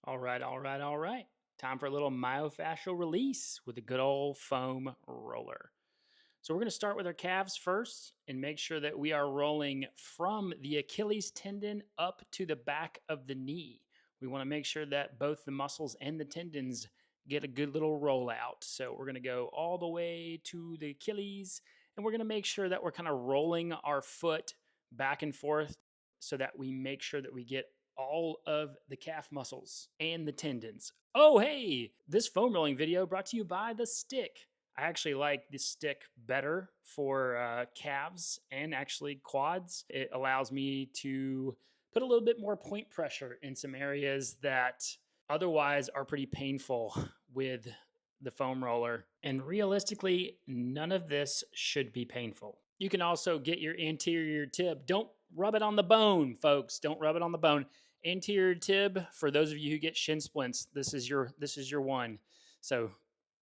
All right, all right, all right. Time for a little myofascial release with a good old foam roller. So we're going to start with our calves first and make sure that we are rolling from the Achilles tendon up to the back of the knee. We want to make sure that both the muscles and the tendons get a good little rollout. So we're going to go all the way to the Achilles, and we're going to make sure that we're kind of rolling our foot back and forth so that we make sure that we get all of the calf muscles and the tendons. Oh, hey, this foam rolling video brought to you by The Stick. I actually like this stick better for calves and actually quads. It allows me to put a little bit more point pressure in some areas that otherwise are pretty painful with the foam roller. And realistically, none of this should be painful. You can also get your anterior tib. Don't rub it on the bone, folks. Don't rub it on the bone. Anterior tib, for those of you who get shin splints, this is your one. So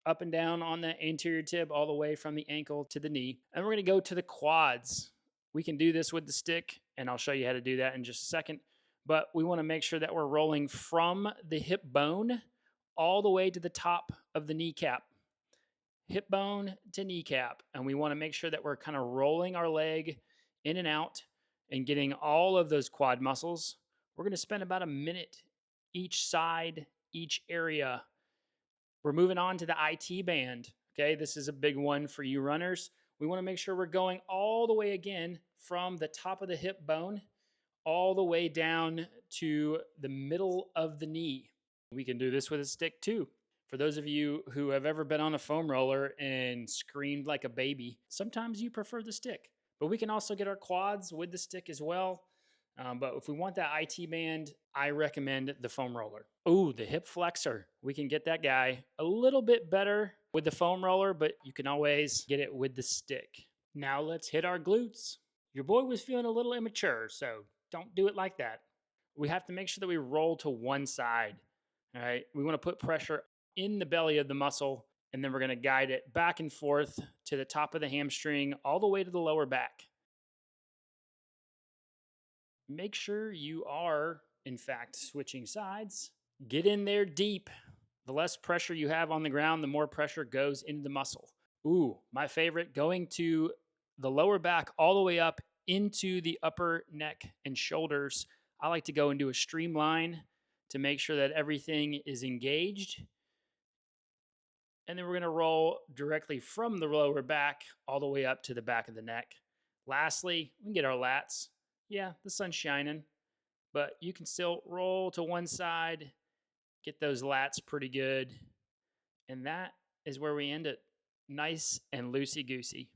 up and down on the anterior tib all the way from the ankle to the knee. And we're going to go to the quads. We can do this with the stick, and I'll show you how to do that in just a second. But we want to make sure that we're rolling from the hip bone all the way to the top of the kneecap. Hip bone to kneecap. And we want to make sure that we're kind of rolling our leg in and out and getting all of those quad muscles. We're going to spend about a minute each side, each area. We're moving on to the IT band. Okay, this is a big one for you runners. We want to make sure we're going all the way again from the top of the hip bone all the way down to the middle of the knee. We can do this with a stick too. For those of you who have ever been on a foam roller and screamed like a baby, sometimes you prefer the stick. But we can also get our quads with the stick as well. But if we want that IT band, I recommend the foam roller. Oh, the hip flexor. We can get that guy a little bit better with the foam roller, but you can always get it with the stick. Now let's hit our glutes. Your boy was feeling a little immature, so don't do it like that. We have to make sure that we roll to one side. All right. We want to put pressure in the belly of the muscle, and then we're going to guide it back and forth to the top of the hamstring, all the way to the lower back. Make sure you are, in fact, switching sides. Get in there deep. The less pressure you have on the ground, the more pressure goes into the muscle. Ooh, my favorite, going to the lower back all the way up into the upper neck and shoulders. I like to go and do a streamline to make sure that everything is engaged. And then we're going to roll directly from the lower back all the way up to the back of the neck. Lastly, we can get our lats. Yeah, the sun's shining, but you can still roll to one side, get those lats pretty good. And that is where we end it. Nice and loosey-goosey.